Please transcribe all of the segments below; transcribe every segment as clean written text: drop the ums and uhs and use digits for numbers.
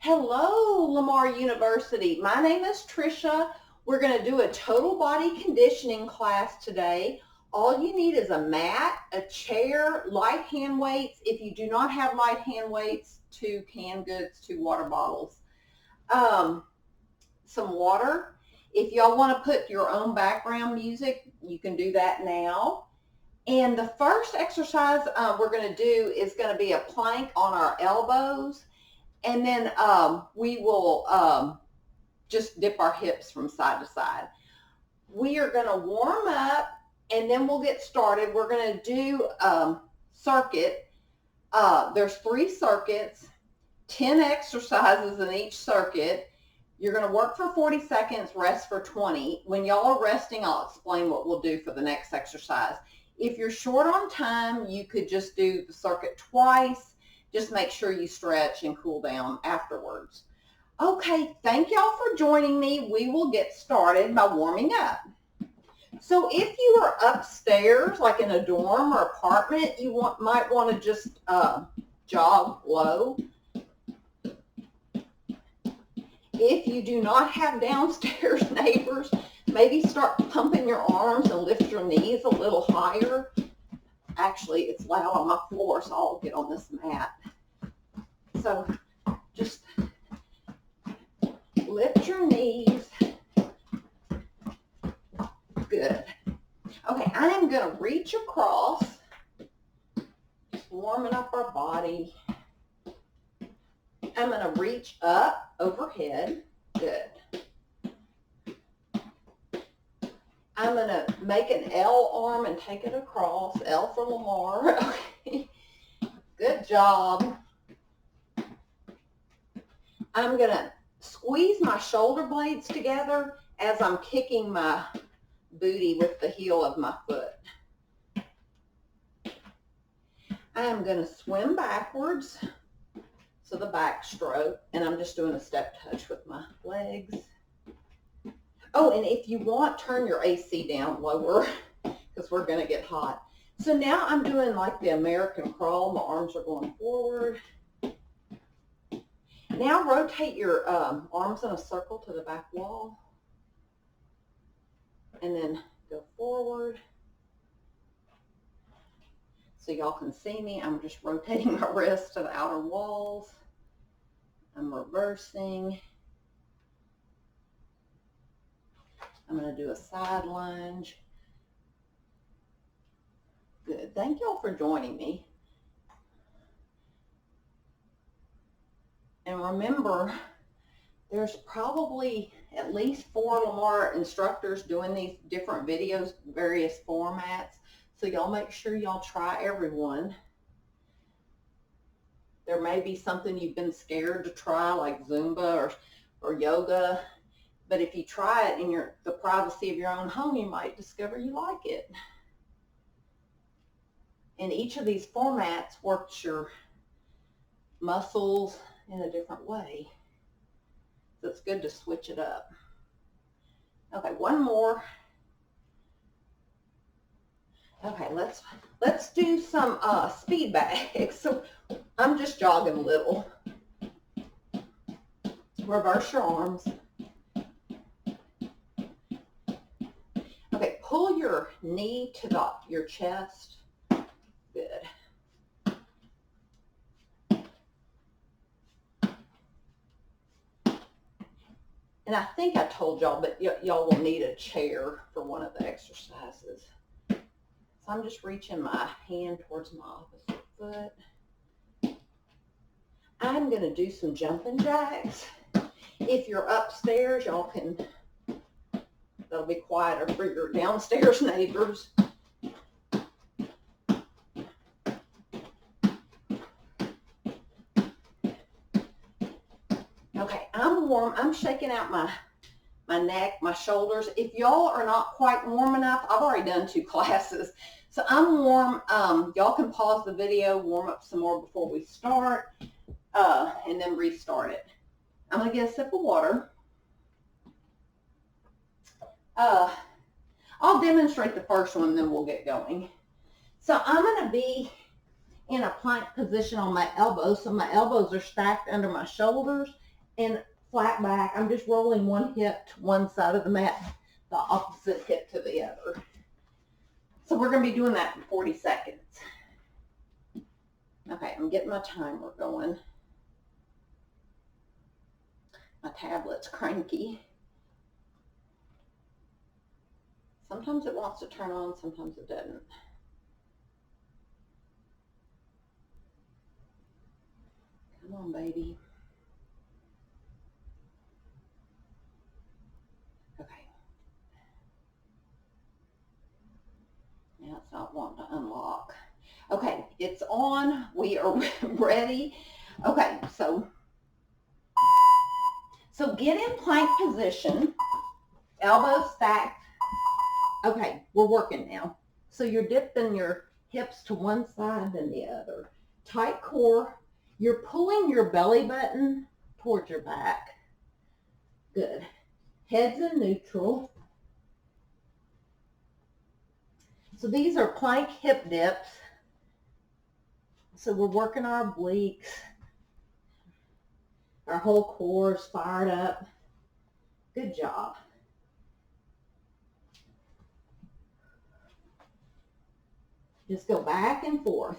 Hello, Lamar University. My name is Tricia. We're going to do a total body conditioning class today. All you need is a mat, a chair, light hand weights. If you do not have light hand weights, 2 canned goods, 2 water bottles, some water. If y'all want to put your own background music, you can do that now. And the first exercise we're going to do is going to be a plank on our elbows. And then we will just dip our hips from side to side. We are going to warm up and then we'll get started. We're going to do circuit. There's 3 circuits, 10 exercises in each circuit. You're going to work for 40 seconds, rest for 20. When y'all are resting, I'll explain what we'll do for the next exercise. If you're short on time, you could just do the circuit twice. Just make sure you stretch and cool down afterwards. Okay, thank y'all for joining me. We will get started by warming up. So if you are upstairs, like in a dorm or apartment, you might want to just jog low. If you do not have downstairs neighbors, maybe start pumping your arms and lift your knees a little higher. Actually, it's loud on my floor, so I'll get on this mat. So just lift your knees. Good. Okay, I am going to reach across, just warming up our body. I'm going to reach up overhead. Good. I'm going to make an L arm and take it across. L for Lamar. Okay. Good job. I'm going to squeeze my shoulder blades together as I'm kicking my booty with the heel of my foot. I'm going to swim backwards, so the back stroke, and I'm just doing a step touch with my legs. Oh, and if you want, turn your AC down lower because we're going to get hot. So now I'm doing like the American crawl. My arms are going forward. Now rotate your arms in a circle to the back wall. And then go forward. So y'all can see me. I'm just rotating my wrists to the outer walls. I'm reversing. I'm going to do a side lunge. Good. Thank y'all for joining me. And remember, there's probably at least 4 Lamar instructors doing these different videos, various formats. So y'all make sure y'all try everyone. There may be something you've been scared to try, like Zumba or yoga. But if you try it in the privacy of your own home, you might discover you like it. And each of these formats works your muscles in a different way. So it's good to switch it up. Okay, one more. Okay, let's do some speed bags. So I'm just jogging a little. Reverse your arms. Okay, pull your knee to your chest. Good. And I think I told y'all, but y'all will need a chair for one of the exercises. So I'm just reaching my hand towards my opposite foot. I'm going to do some jumping jacks. If you're upstairs, y'all can, that'll be quieter for your downstairs neighbors. Okay, I'm warm. I'm shaking out my neck, my shoulders. If y'all are not quite warm enough, I've already done 2 classes. So I'm warm. Y'all can pause the video, warm up some more before we start, and then restart it. I'm going to get a sip of water. I'll demonstrate the first one, then we'll get going. So I'm going to be in a plank position on my elbows. So my elbows are stacked under my shoulders, and flat back. I'm just rolling one hip to one side of the mat, the opposite hip to the other. So we're going to be doing that for 40 seconds. Okay, I'm getting my timer going. My tablet's cranky. Sometimes it wants to turn on, sometimes it doesn't. Come on, baby. Okay. Now it's not wanting to unlock. Okay, it's on. We are ready. Okay, so get in plank position, elbows stacked. Okay, we're working now. So you're dipping your hips to one side then the other. Tight core. You're pulling your belly button towards your back. Good. Head's in neutral. So these are plank hip dips. So we're working our obliques. Our whole core is fired up. Good job. Just go back and forth.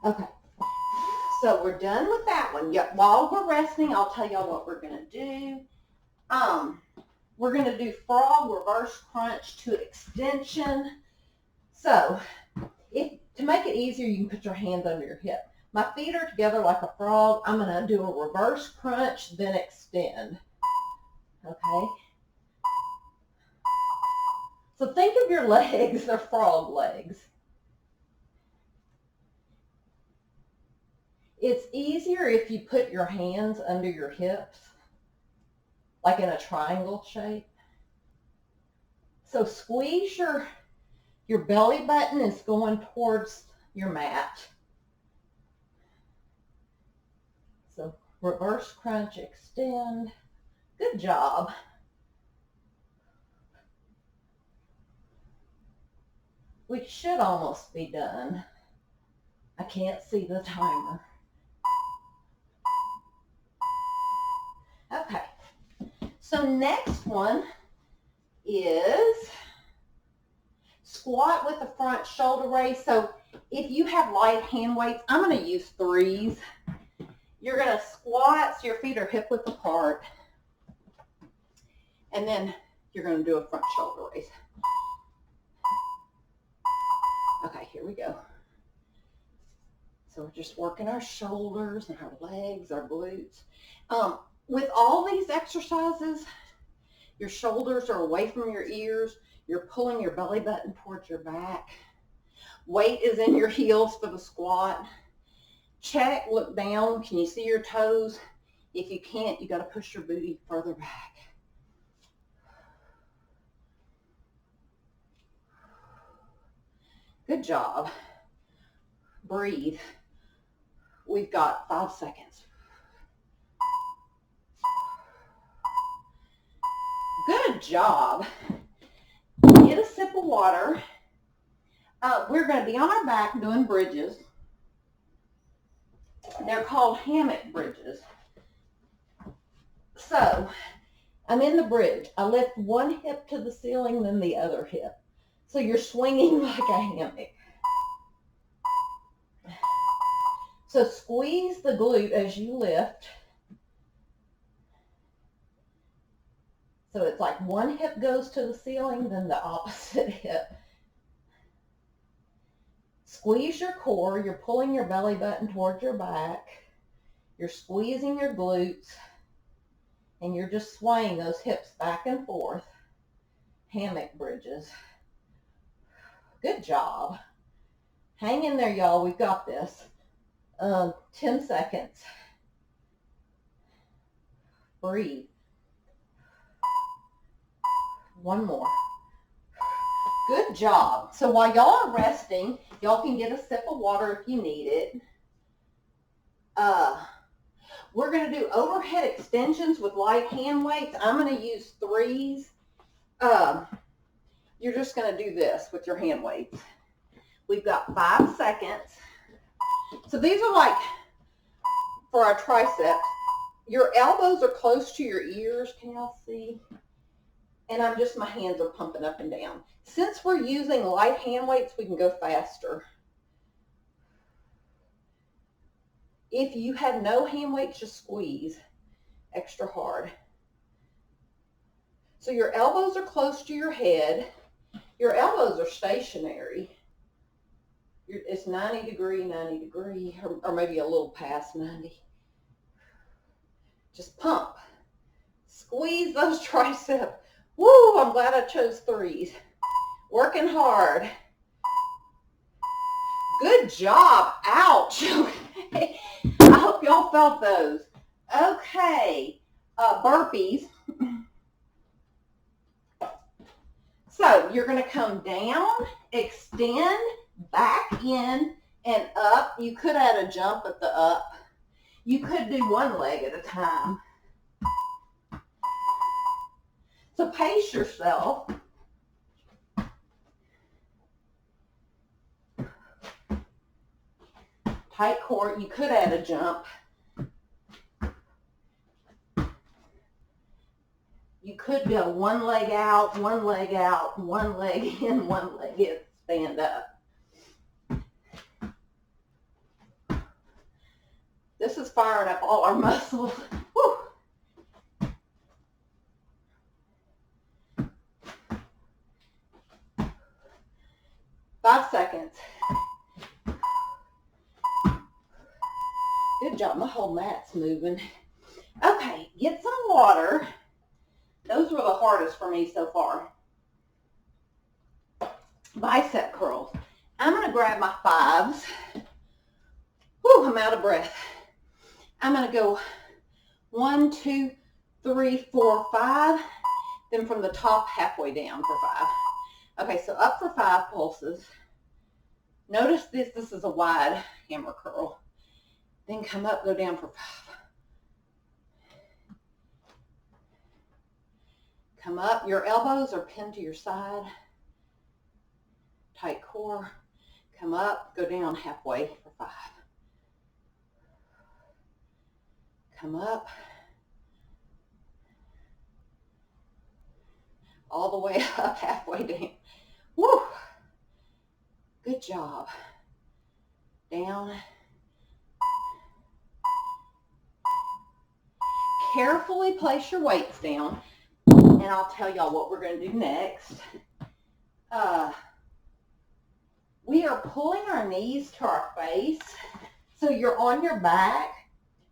Okay. So we're done with that one. While we're resting, I'll tell y'all what we're going to do. We're going to do frog reverse crunch to extension. So to make it easier, you can put your hands under your hip. My feet are together like a frog. I'm going to do a reverse crunch, then extend. Okay? So think of your legs, they're frog legs. It's easier if you put your hands under your hips, like in a triangle shape. So squeeze your belly button is going towards your mat. So reverse crunch, extend. Good job. We should almost be done. I can't see the timer. Okay. So next one is squat with the front shoulder raise. So if you have light hand weights, I'm going to use 3s. You're going to squat so your feet are hip width apart. And then you're going to do a front shoulder raise. Okay, here we go. So we're just working our shoulders and our legs, our glutes. With all these exercises, your shoulders are away from your ears. You're pulling your belly button towards your back. Weight is in your heels for the squat. Check, look down. Can you see your toes? If you can't, you got to push your booty further back. Good job. Breathe. We've got 5 seconds. Good job. Get a sip of water. We're going to be on our back doing bridges. They're called hammock bridges. So I'm in the bridge. I lift one hip to the ceiling, then the other hip. So you're swinging like a hammock. So squeeze the glute as you lift. So it's like one hip goes to the ceiling, then the opposite hip. Squeeze your core. You're pulling your belly button towards your back. You're squeezing your glutes. And you're just swaying those hips back and forth. Hammock bridges. Good job. Hang in there, y'all. We've got this. 10 seconds. Breathe. One more. Good job. So while y'all are resting, y'all can get a sip of water if you need it. We're going to do overhead extensions with light hand weights. I'm going to use 3s. You're just going to do this with your hand weights. We've got 5 seconds. So these are like for our triceps. Your elbows are close to your ears. Can y'all see? And my hands are pumping up and down. Since we're using light hand weights, we can go faster. If you have no hand weights, just squeeze extra hard. So your elbows are close to your head. Your elbows are stationary. It's 90 degree, or maybe a little past 90. Just pump. Squeeze those triceps. Woo, I'm glad I chose 3s. Working hard. Good job. Ouch. Okay. I hope y'all felt those. Okay. Burpees. So you're going to come down, extend, back in, and up. You could add a jump at the up. You could do one leg at a time. So pace yourself. Tight core. You could add a jump. You could go one leg out, one leg out, one leg in, one leg in, stand up. This is firing up all our muscles. Woo. Five seconds. Good job. My whole mat's moving. Okay, get some water. Those were the hardest for me so far. Bicep curls. I'm going to grab my 5s. Whew, I'm out of breath. I'm going to go 1, 2, 3, 4, 5. Then from the top, halfway down for 5. Okay, so up for 5 pulses. Notice this is a wide hammer curl. Then come up, go down for 5. Come up, your elbows are pinned to your side. Tight core. Come up, go down halfway for 5. Come up. All the way up, halfway down. Woo! Good job. Down. Carefully place your weights down. And I'll tell y'all what we're going to do next. We are pulling our knees to our face. So you're on your back.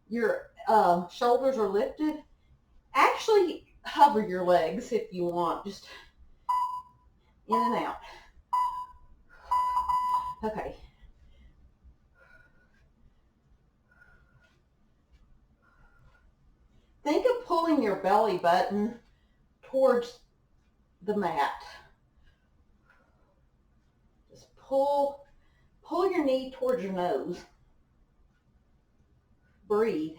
Your shoulders are lifted. Actually, hover your legs if you want. Just in and out. Okay. Think of pulling your belly button towards the mat. Just pull your knee towards your nose. Breathe.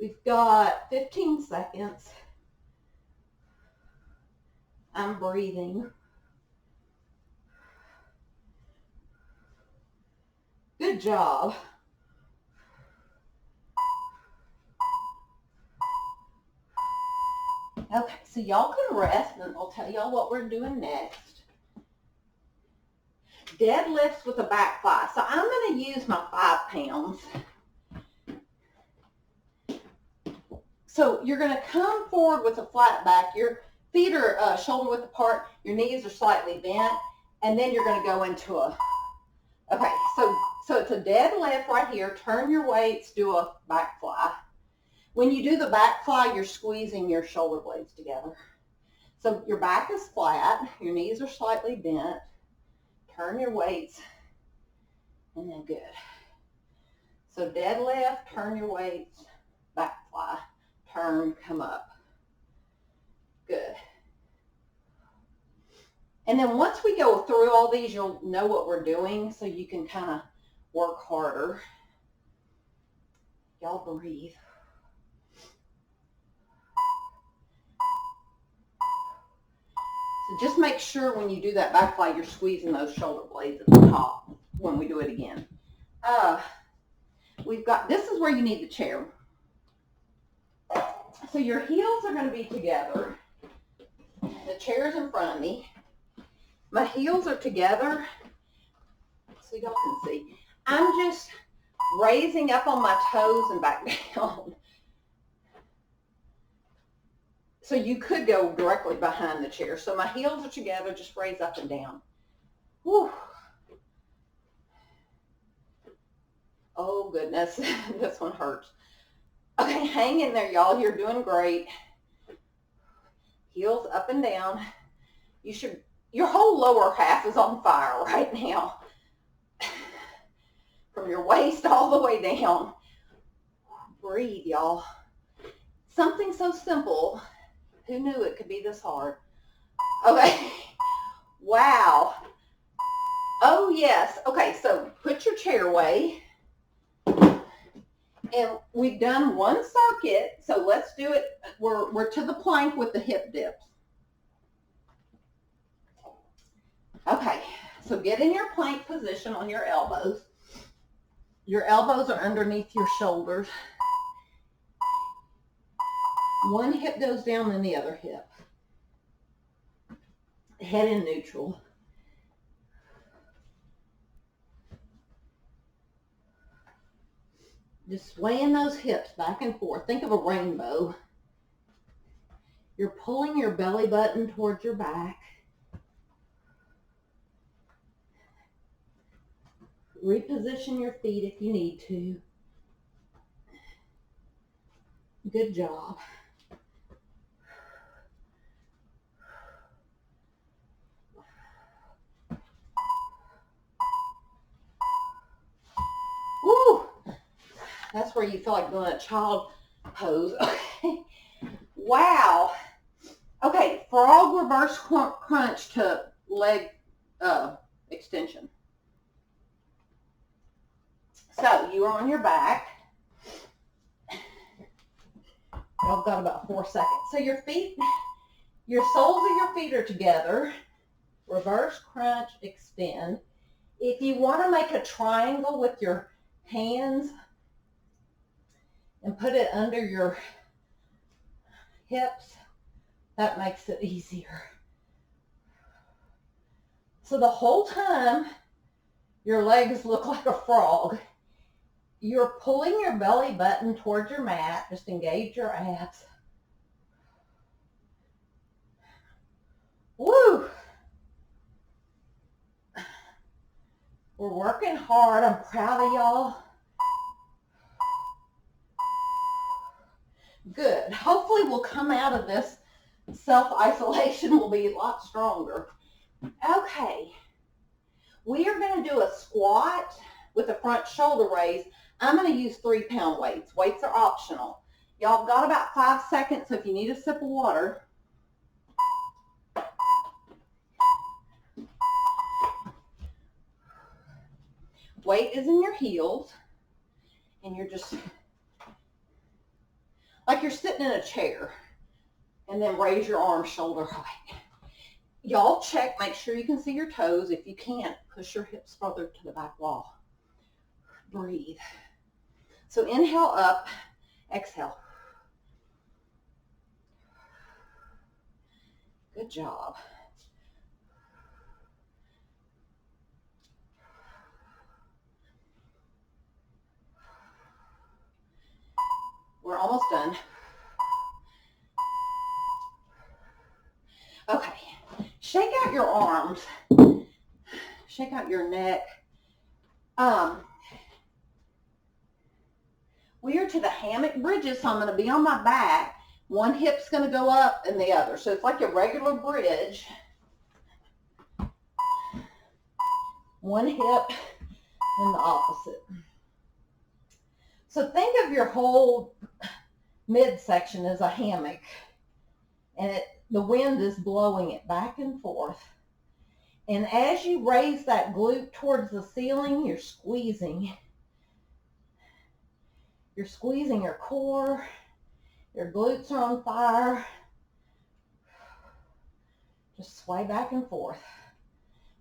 We've got 15 seconds. I'm breathing. Good job. Okay, so y'all can rest and I'll tell y'all what we're doing next. Deadlifts with a back fly. So I'm going to use my 5 pounds. So you're going to come forward with a flat back. Your feet are shoulder width apart. Your knees are slightly bent. And then you're going to go into a, okay, so it's a deadlift right here. Turn your weights, do a back fly. When you do the back fly, you're squeezing your shoulder blades together. So your back is flat. Your knees are slightly bent. Turn your weights. And then good. So deadlift, turn your weights, back fly. Turn, come up. Good. And then once we go through all these, you'll know what we're doing so you can kind of work harder. Y'all breathe. So just make sure when you do that back fly, you're squeezing those shoulder blades at the top. when we do it again. We've got, this is where you need the chair. So your heels are going to be together. The chair's in front of me. My heels are together, so y'all can see. I'm just raising up on my toes and back down. So you could go directly behind the chair. So my heels are together, just raise up and down. Whew. Oh goodness, this one hurts. Okay, hang in there, y'all. You're doing great. Heels up and down. Your whole lower half is on fire right now. From your waist all the way down. Breathe, y'all. Something so simple. Who knew it could be this hard? Okay. Wow. Oh yes. Okay, so put your chair away. And we've done one circuit, so let's do it. We're to the plank with the hip dips. Okay, so get in your plank position on your elbows. Your elbows are underneath your shoulders. One hip goes down, then the other hip. Head in neutral. Just swaying those hips back and forth. Think of a rainbow. You're pulling your belly button towards your back. Reposition your feet if you need to. Good job. Woo! That's where you feel like doing a child pose. Okay. Wow. Okay, frog reverse crunch to leg extension. So you are on your back. Y'all got about 4 seconds. So your feet, your soles of your feet are together. Reverse crunch, extend. If you want to make a triangle with your hands and put it under your hips, that makes it easier. So the whole time your legs look like a frog, you're pulling your belly button towards your mat. Just engage your abs. Woo! We're working hard. I'm proud of y'all. Good. Hopefully we'll come out of this self-isolation will be a lot stronger. Okay. We are going to do a squat with a front shoulder raise. I'm going to use 3-pound weights. Weights are optional. Y'all got about 5 seconds, so if you need a sip of water. Weight is in your heels, and you're just like you're sitting in a chair, and then raise your arms shoulder height. Y'all check, make sure you can see your toes. If you can't, push your hips further to the back wall. Breathe. So inhale up, exhale. Good job. We're almost done. Okay, shake out your arms. Shake out your neck. We are to the hammock bridges, so I'm going to be on my back. One hip's going to go up and the other. So it's like a regular bridge. One hip and the opposite. So think of your whole midsection as a hammock, and the wind is blowing it back and forth. And as you raise that glute towards the ceiling, you're squeezing. You're squeezing your core. Your glutes are on fire. Just sway back and forth.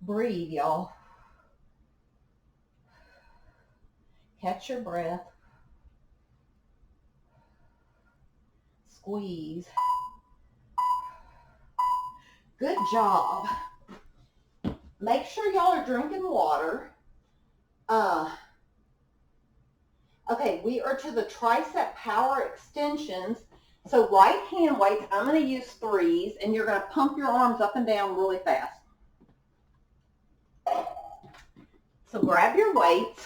Breathe, y'all. Catch your breath. Squeeze. Good job. Make sure y'all are drinking water. Okay, we are to the tricep power extensions. So right hand weights, I'm going to use 3s, and you're going to pump your arms up and down really fast. So grab your weights.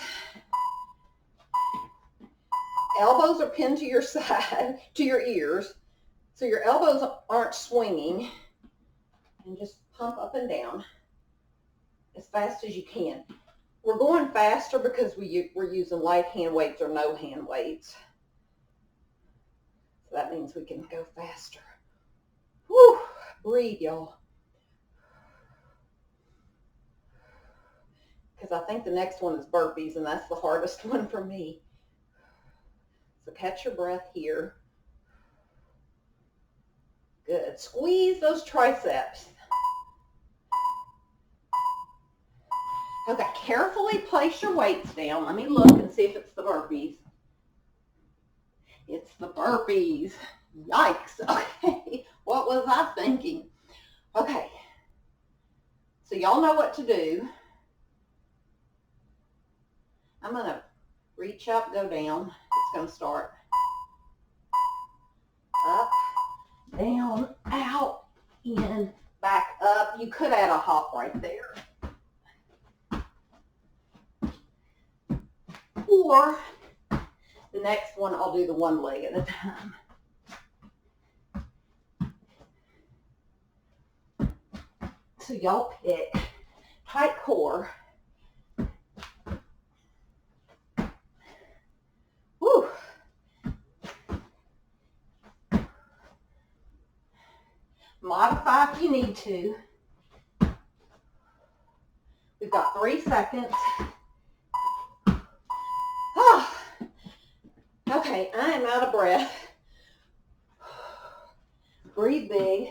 Elbows are pinned to your side, to your ears, so your elbows aren't swinging. And just pump up and down as fast as you can. We're going faster because we're using light hand weights or no hand weights. So that means we can go faster. Whew, breathe, y'all. Because I think the next one is burpees, and that's the hardest one for me. So catch your breath here. Good. Squeeze those triceps. Okay, carefully place your weights down. Let me look and see if it's the burpees. It's the burpees. Yikes. Okay, what was I thinking? Okay, so y'all know what to do. I'm going to reach up, go down. It's going to start up, down, out, in, back up. You could add a hop right there. Or the next one, I'll do the one leg at a time. So y'all pick. Tight core. Whew. Modify if you need to. We've got 3 seconds. Oh. Okay, I am out of breath. Breathe big.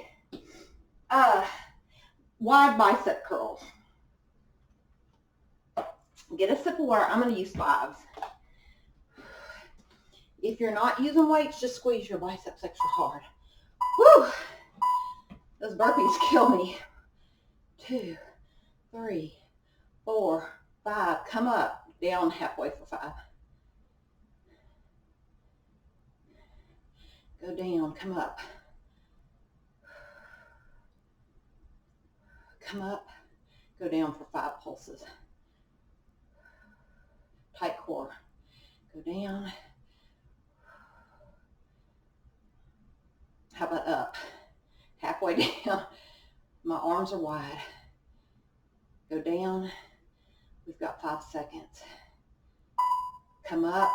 Wide bicep curls. Get a sip of water. I'm going to use 5s. If you're not using weights, just squeeze your biceps extra hard. Whew. Those burpees kill me. 2, 3, 4, 5. Come up. Down halfway for 5. Go down. Come up. Come up. Go down for 5 pulses. Tight core. Go down. How about up? Halfway down. My arms are wide. Go down. We've got 5 seconds. Come up.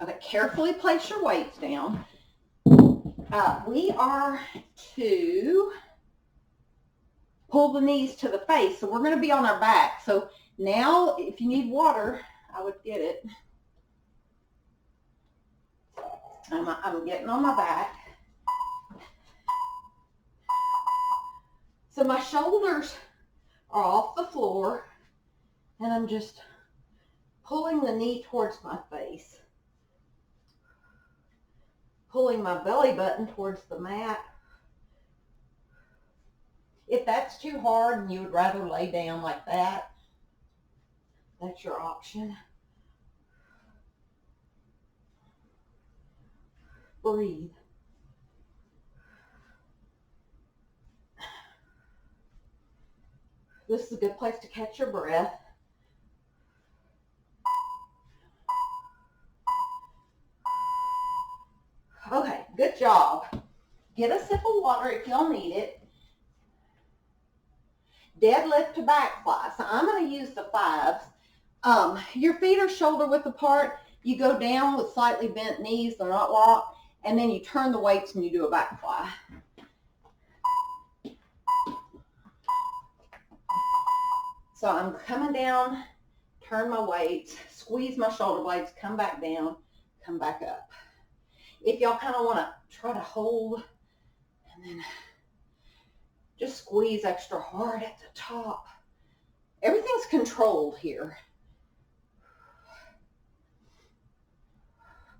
Okay, carefully place your weights down. We are to pull the knees to the face. So we're going to be on our back. So now if you need water, I would get it. I'm getting on my back. So my shoulders are off the floor and I'm just pulling the knee towards my face. Pulling my belly button towards the mat. If that's too hard and you would rather lay down like that, that's your option. Breathe. This is a good place to catch your breath. Okay, good job. Get a sip of water if y'all need it. Deadlift to back fly. So I'm going to use the 5s. Your feet are shoulder width apart. You go down with slightly bent knees. They're not locked. And then you turn the weights and you do a back fly. So I'm coming down, turn my weights, squeeze my shoulder blades, come back down, come back up. If y'all kind of want to try to hold and then just squeeze extra hard at the top. Everything's controlled here.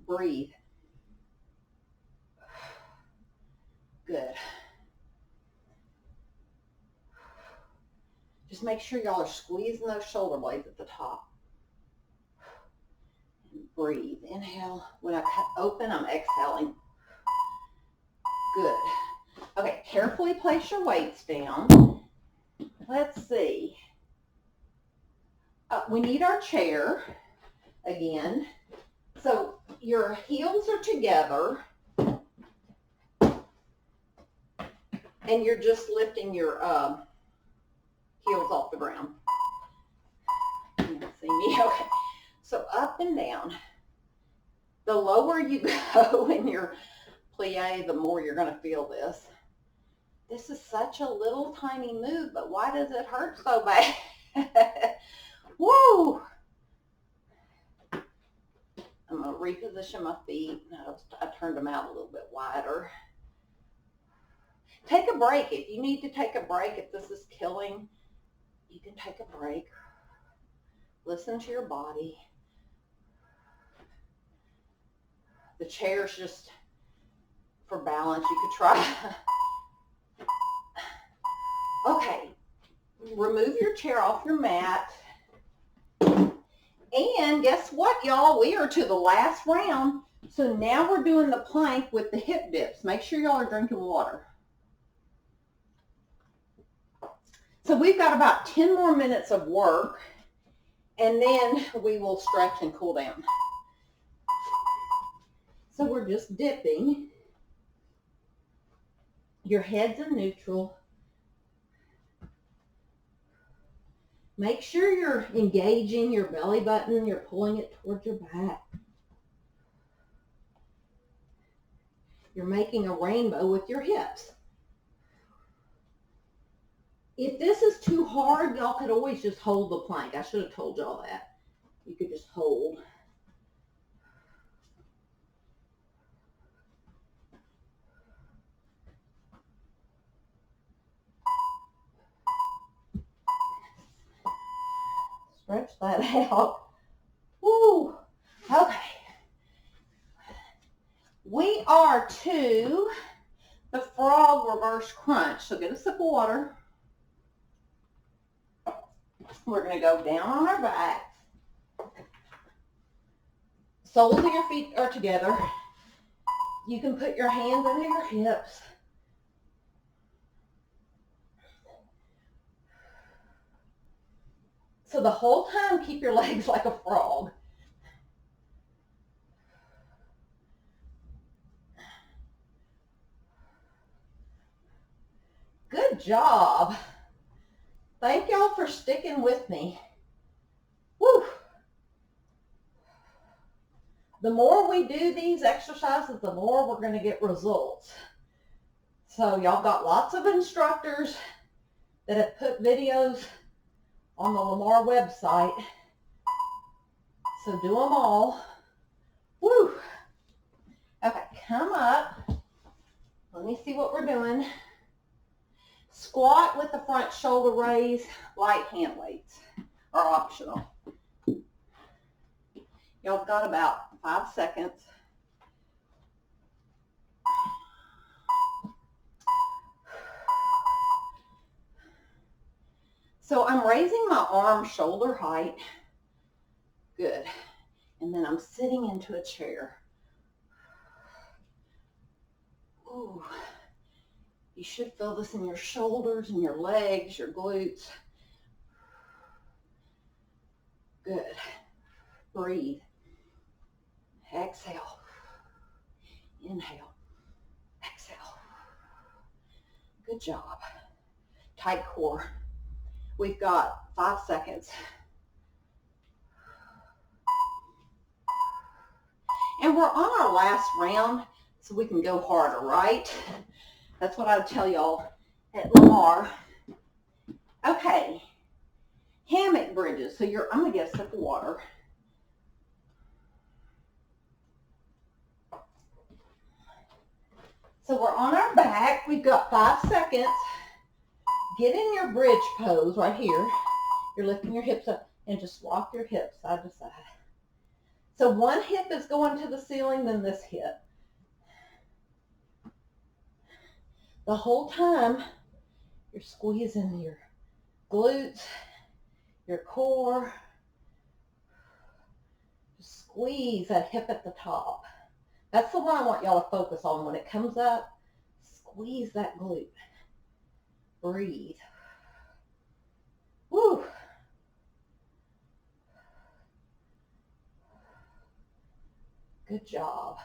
Breathe. Good. Just make sure y'all are squeezing those shoulder blades at the top. And breathe. Inhale. When I cut open, I'm exhaling. Good. Okay, carefully place your weights down. Let's see. We need our chair again. So your heels are together and you're just lifting your heels off the ground. You can see me? Okay. So up and down. The lower you go in your plie, the more you're going to feel this. This is such a little tiny move, but why does it hurt so bad? Woo! I'm going to reposition my feet. I turned them out a little bit wider. Take a break. If you need to take a break, if this is killing, you can take a break. Listen to your body. The chair's just for balance. You could try. Okay. Remove your chair off your mat. And guess what, y'all? We are to the last round. So now we're doing the plank with the hip dips. Make sure y'all are drinking water. So we've got about 10 more minutes of work, and then we will stretch and cool down. So we're just dipping. Your head's in neutral. Make sure you're engaging your belly button. You're pulling it towards your back. You're making a rainbow with your hips. If this is too hard, y'all could always just hold the plank. I should have told y'all that. You could just hold. Stretch that out. Woo. Okay. We are to the frog reverse crunch. So get a sip of water. We're going to go down on our backs. Soles of your feet are together. You can put your hands under your hips. So the whole time, keep your legs like a frog. Good job. Thank y'all for sticking with me. Woo. The more we do these exercises, the more we're going to get results. So y'all got lots of instructors that have put videos on the Lamar website. So do them all. Woo. Okay, come up. Let me see what we're doing. Squat with the front shoulder raise. Light hand weights are optional. Y'all got about 5 seconds. So I'm raising my arm shoulder height. Good. And then I'm sitting into a chair. Ooh. You should feel this in your shoulders and your legs, your glutes. Good. Breathe. Exhale. Inhale. Exhale. Good job. Tight core. We've got 5 seconds. And we're on our last round, so we can go harder, right? That's what I would tell y'all at Lamar. Okay. Hammock bridges. So I'm going to get a sip of water. So we're on our back. We've got 5 seconds. Get in your bridge pose right here. You're lifting your hips up and just rock your hips side to side. So one hip is going to the ceiling, then this hip. The whole time, you're squeezing your glutes, your core. Just squeeze that hip at the top. That's the one I want y'all to focus on. When it comes up, squeeze that glute. Breathe. Woo. Good job.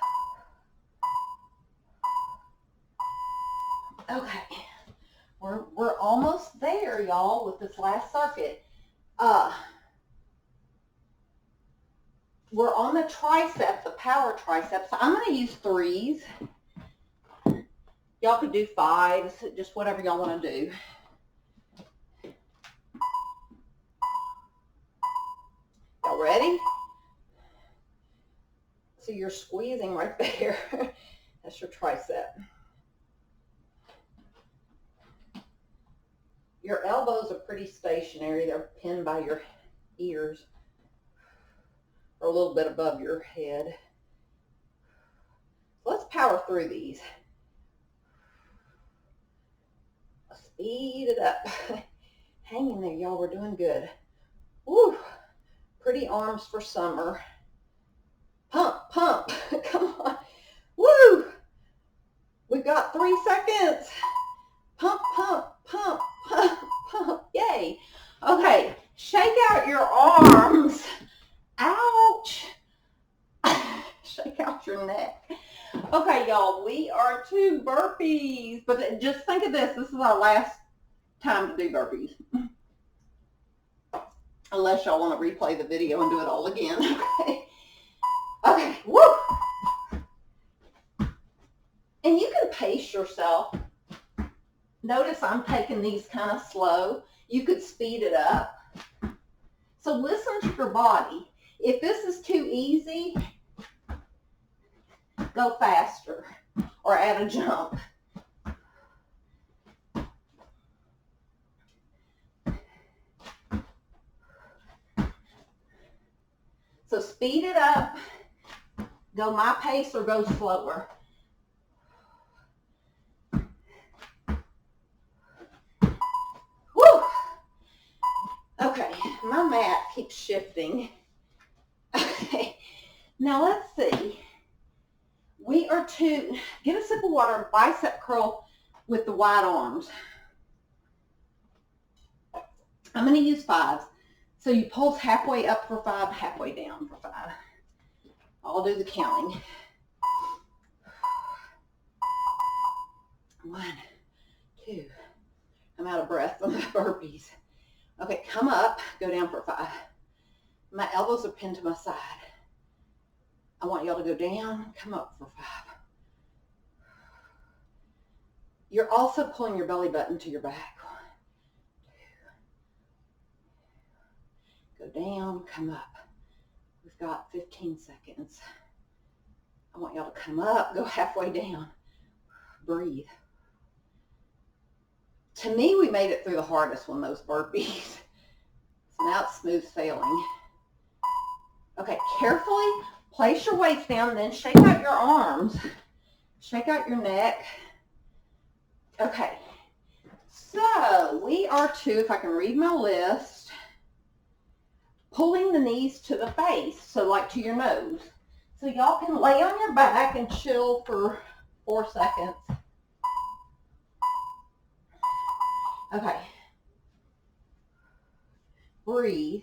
Okay. We're almost there, y'all, with this last circuit. We're on the tricep, the power triceps. I'm going to use 3s. Y'all could do 5s, just whatever y'all want to do. Y'all ready? So you're squeezing right there. That's your tricep. Your elbows are pretty stationary. They're pinned by your ears or a little bit above your head. So let's power through these. Speed it up. Hang in there, y'all. We're doing good. Woo. Pretty arms for summer. Pump, pump. Come on. Woo. We've got 3 seconds. Pump, pump, pump, pump, pump. Yay. Okay. Shake out your arms. Ouch. Shake out your neck. Okay, y'all, we are to burpees. But just think of this. This is our last time to do burpees. Unless y'all want to replay the video and do it all again. Okay. Okay. Woo. And you can pace yourself. Notice I'm taking these kind of slow. You could speed it up. So listen to your body. If this is too easy, go faster or add a jump. So speed it up, go my pace or go slower. Woo! Okay, my mat keeps shifting. Okay, now let's see. We are to get a sip of water, bicep curl with the wide arms. I'm going to use 5s. So you pulse halfway up for 5, halfway down for 5. I'll do the counting. 1, 2. I'm out of breath on the burpees. Okay, come up, go down for 5. My elbows are pinned to my side. I want y'all to go down, come up for 5. You're also pulling your belly button to your back. 1, 2. Go down, come up. We've got 15 seconds. I want y'all to come up, go halfway down. Breathe. To me, we made it through the hardest one, those burpees. So now it's smooth sailing. Okay, carefully place your weights down, then shake out your arms. Shake out your neck. Okay, so we are to, if I can read my list, pulling the knees to the face, so like to your nose. So y'all can lay on your back and chill for 4 seconds. Okay. Breathe.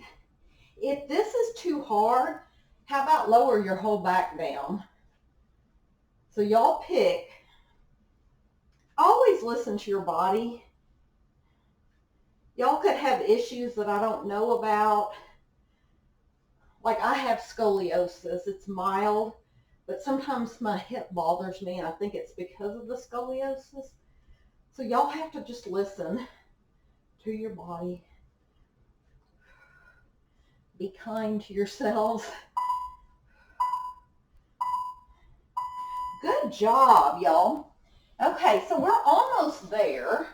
If this is too hard, how about lower your whole back down? So y'all pick. Always listen to your body. Y'all could have issues that I don't know about. Like I have scoliosis. It's mild, but sometimes my hip bothers me, and I think it's because of the scoliosis. So y'all have to just listen to your body. Be kind to yourselves. Good job, y'all. Okay, so we're almost there.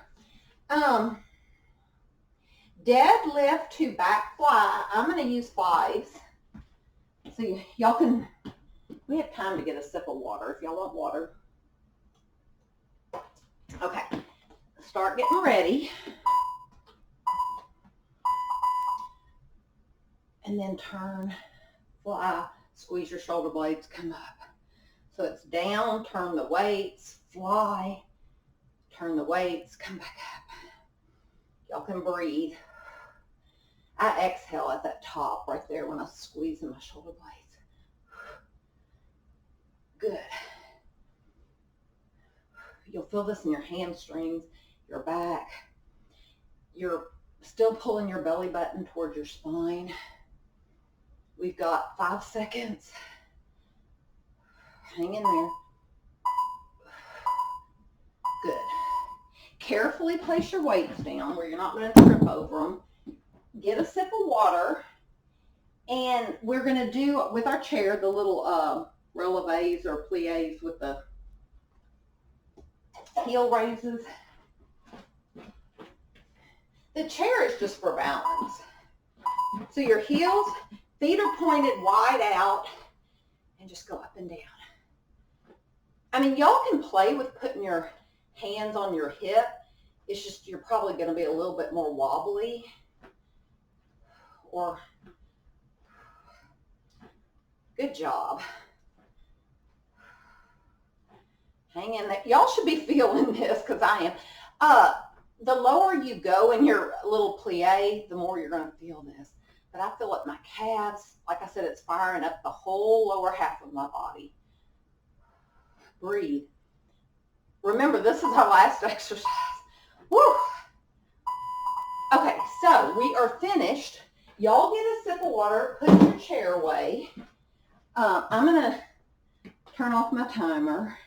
Deadlift to back fly. I'm going to use 5s. So y'all can, we have time to get a sip of water if y'all want water. Okay, start getting ready. And then turn, fly, squeeze your shoulder blades, come up. So it's down, turn the weights, fly, turn the weights, come back up. Y'all can breathe. I exhale at that top right there when I squeeze in my shoulder blades. Good. You'll feel this in your hamstrings, your back. You're still pulling your belly button towards your spine. We've got 5 seconds. Hang in there. Good. Carefully place your weights down where you're not going to trip over them. Get a sip of water. And we're going to do, with our chair, the little relevés or pliés with the heel raises. The chair is just for balance. So your heels, feet are pointed wide out, and just go up and down. I mean, y'all can play with putting your hands on your hip. It's just you're probably going to be a little bit more wobbly. Or, good job. Hang in there. Y'all should be feeling this because I am. The lower you go in your little plie, the more you're going to feel this. But I feel it in my calves. Like I said, it's firing up the whole lower half of my body. Breathe. Remember, this is our last exercise. Woo! Okay, so we are finished. Y'all get a sip of water, put your chair away. I'm going to turn off my timer.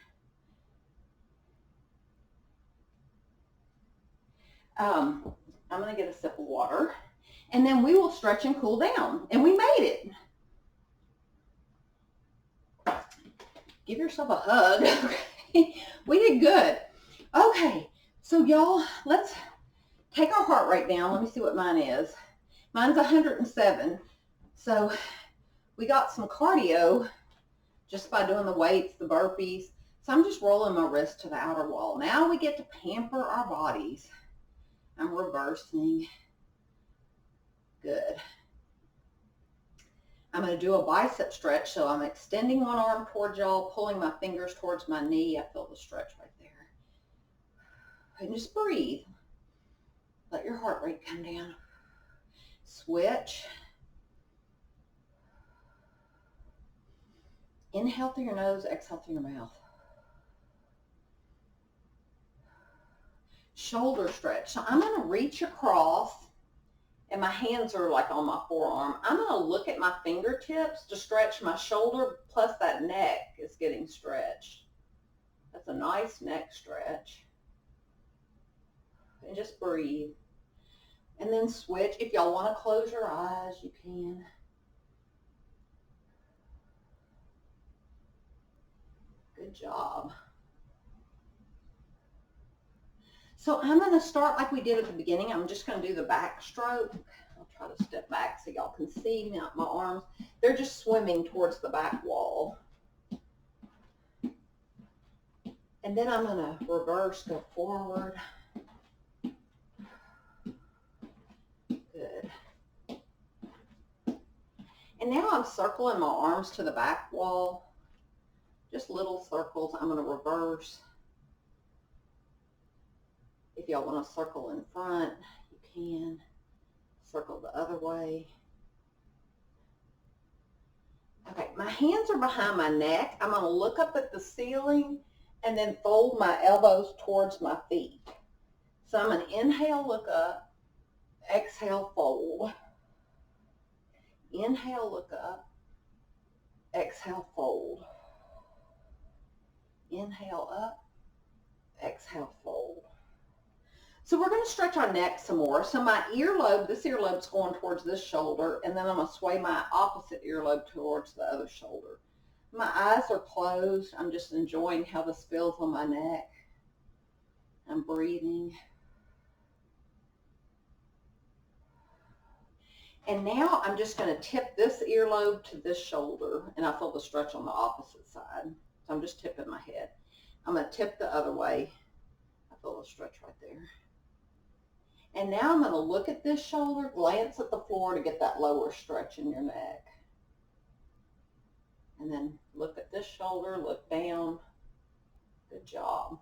I'm going to get a sip of water, and then we will stretch and cool down. And we made it. Give yourself a hug. We did good. Okay, so y'all, let's take our heart rate down. Let me see what mine is. Mine's 107. So we got some cardio just by doing the weights, the burpees. So I'm just rolling my wrist to the outer wall. Now we get to pamper our bodies. I'm reversing. Good. I'm going to do a bicep stretch. So I'm extending one arm towards y'all, pulling my fingers towards my knee. I feel the stretch right there. And just breathe. Let your heart rate come down. Switch. Inhale through your nose, exhale through your mouth. Shoulder stretch. So I'm going to reach across, and my hands are like on my forearm. I'm going to look at my fingertips to stretch my shoulder, plus that neck is getting stretched. That's a nice neck stretch. And just breathe. And then switch. If y'all want to close your eyes, you can. Good job. So I'm going to start like we did at the beginning. I'm just going to do the back stroke. I'll try to step back so y'all can see my arms. They're just swimming towards the back wall. And then I'm going to reverse, go forward. Good. And now I'm circling my arms to the back wall. Just little circles. I'm going to reverse. If y'all want to circle in front, you can. Circle the other way. Okay, my hands are behind my neck. I'm going to look up at the ceiling and then fold my elbows towards my feet. So I'm going to inhale, look up. Exhale, fold. Inhale, look up. Exhale, fold. Inhale up. Exhale, fold. So we're going to stretch our neck some more. So my earlobe, this earlobe's going towards this shoulder, and then I'm going to sway my opposite earlobe towards the other shoulder. My eyes are closed. I'm just enjoying how this feels on my neck. I'm breathing. And now I'm just going to tip this earlobe to this shoulder, and I feel the stretch on the opposite side. So I'm just tipping my head. I'm going to tip the other way. I feel a stretch right there. And now I'm going to look at this shoulder, glance at the floor to get that lower stretch in your neck. And then look at this shoulder, look down. Good job.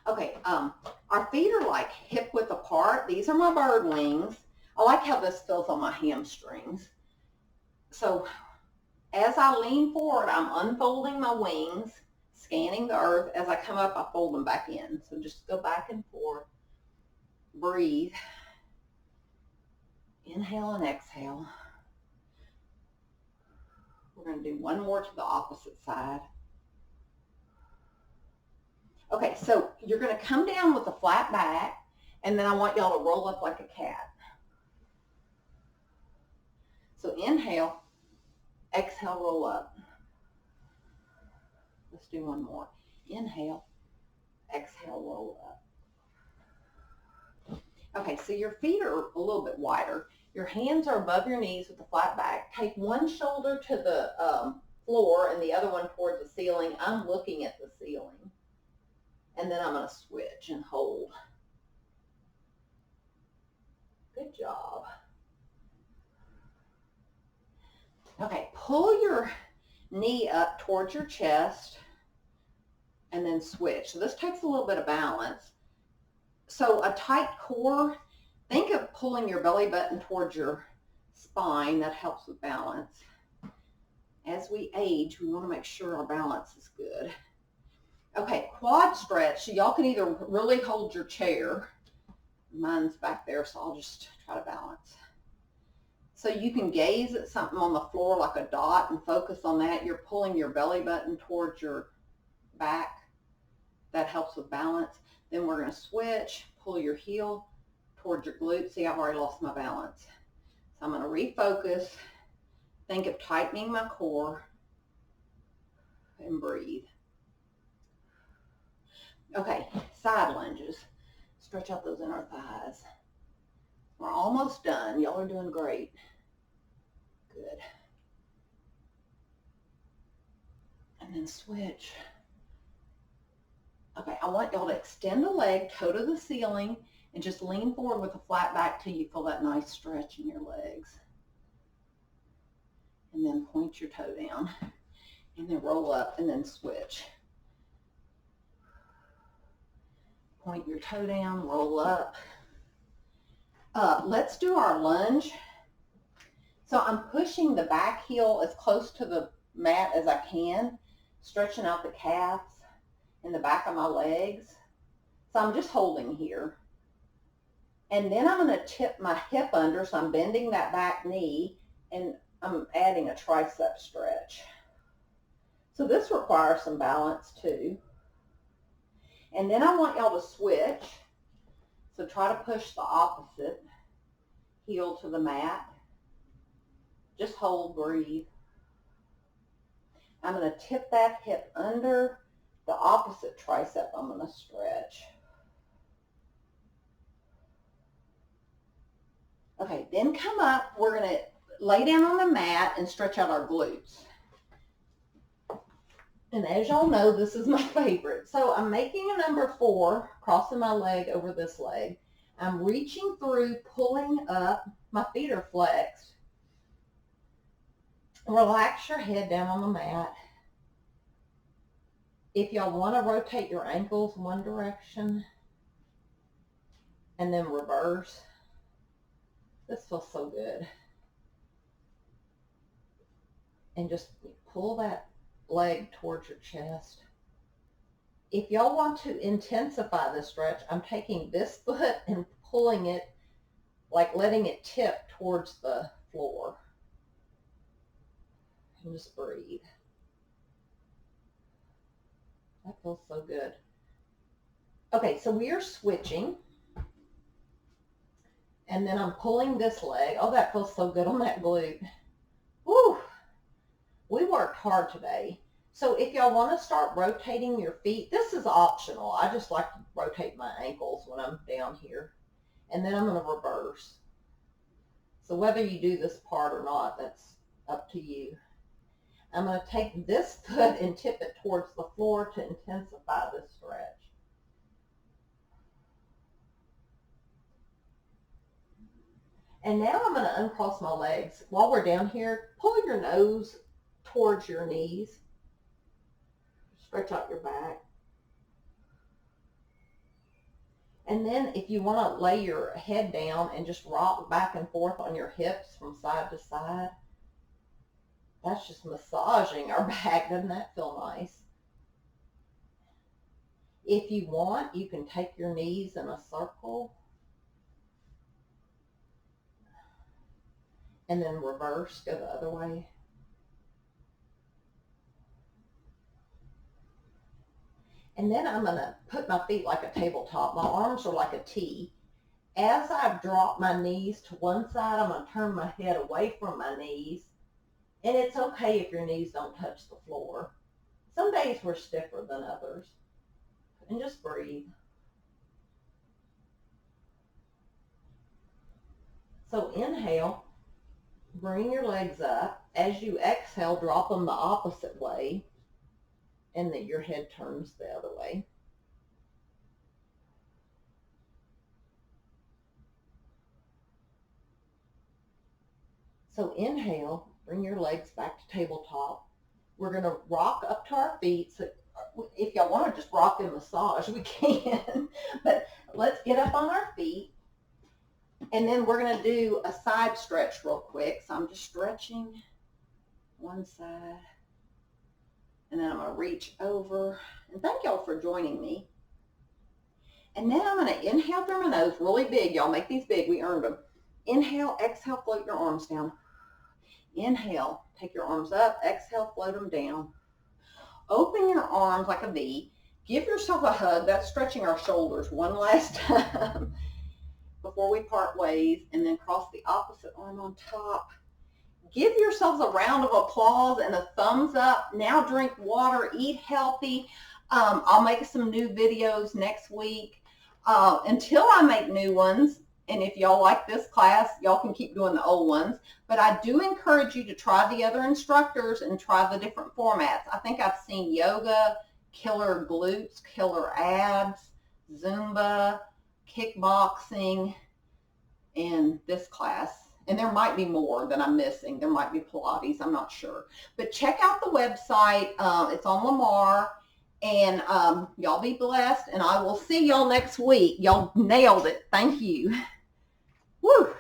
Okay, our feet are like hip width apart. These are my bird wings. I like how this feels on my hamstrings. So as I lean forward, I'm unfolding my wings, scanning the earth. As I come up, I fold them back in. So just go back and forth. Breathe. Inhale and exhale. We're going to do one more to the opposite side. Okay, so you're going to come down with a flat back, and then I want y'all to roll up like a cat. So inhale, exhale, roll up. Let's do one more. Inhale, exhale, roll up. Okay, so your feet are a little bit wider. Your hands are above your knees with a flat back. Take one shoulder to the floor and the other one towards the ceiling. I'm looking at the ceiling. And then I'm going to switch and hold. Good job. Okay, pull your knee up towards your chest and then switch. So this takes a little bit of balance. So a tight core, think of pulling your belly button towards your spine. That helps with balance. As we age, we want to make sure our balance is good. Okay, quad stretch. So y'all can either really hold your chair. Mine's back there, so I'll just try to balance. So you can gaze at something on the floor like a dot and focus on that. You're pulling your belly button towards your back. That helps with balance. Then we're going to switch, pull your heel towards your glutes. See, I've already lost my balance. So I'm going to refocus. Think of tightening my core and breathe. Okay, side lunges. Stretch out those inner thighs. We're almost done. Y'all are doing great. Good. And then switch. Okay, I want y'all to extend the leg, toe to the ceiling, and just lean forward with a flat back till you feel that nice stretch in your legs. And then point your toe down. And then roll up and then switch. Point your toe down, roll up. Let's do our lunge. So I'm pushing the back heel as close to the mat as I can, stretching out the calves and the back of my legs. So I'm just holding here. And then I'm going to tip my hip under, so I'm bending that back knee, and I'm adding a tricep stretch. So this requires some balance too. And then I want y'all to switch. So try to push the opposite heel to the mat. Just hold, breathe. I'm going to tip that hip under. The opposite tricep I'm going to stretch. Okay, then come up. We're going to lay down on the mat and stretch out our glutes. And as y'all know, this is my favorite. So I'm making a number 4, crossing my leg over this leg. I'm reaching through, pulling up. My feet are flexed. Relax your head down on the mat. If y'all want to rotate your ankles one direction and then reverse, this feels so good. And just pull that leg towards your chest. If y'all want to intensify the stretch, I'm taking this foot and pulling it, like letting it tip towards the floor. And just breathe. That feels so good. Okay, so we are switching. And then I'm pulling this leg. Oh, that feels so good on that glute. Woo! We worked hard today. So if y'all want to start rotating your feet, this is optional. I just like to rotate my ankles when I'm down here. And then I'm going to reverse. So whether you do this part or not, that's up to you. I'm going to take this foot and tip it towards the floor to intensify this stretch. And now I'm going to uncross my legs. While we're down here, pull your nose towards your knees. Stretch out your back. And then if you want to lay your head down and just rock back and forth on your hips from side to side, that's just massaging our back. Doesn't that feel nice? If you want, you can take your knees in a circle and then reverse, go the other way. And then I'm going to put my feet like a tabletop. My arms are like a T. As I drop my knees to one side, I'm going to turn my head away from my knees. And it's okay if your knees don't touch the floor. Some days we're stiffer than others. And just breathe. So inhale, bring your legs up. As you exhale, drop them the opposite way. And that your head turns the other way. So inhale, bring your legs back to tabletop. We're going to rock up to our feet. So if y'all want to just rock and massage, we can. But let's get up on our feet. And then we're going to do a side stretch real quick. So I'm just stretching one side. And then I'm going to reach over. And thank y'all for joining me. And then I'm going to inhale through my nose really big. Y'all make these big. We earned them. Inhale, exhale, float your arms down. Inhale, take your arms up. Exhale, float them down. Open your arms like a V. Give yourself a hug. That's stretching our shoulders one last time before we part ways. And then cross the opposite arm on top. Give yourselves a round of applause and a thumbs up. Now drink water, eat healthy. I'll make some new videos next week. Until I make new ones, and if y'all like this class, y'all can keep doing the old ones. But I do encourage you to try the other instructors and try the different formats. I think I've seen yoga, killer glutes, killer abs, Zumba, kickboxing, and this class. And there might be more that I'm missing. There might be Pilates. I'm not sure. But check out the website. It's on Lamar. And y'all be blessed. And I will see y'all next week. Y'all nailed it. Thank you. Woo.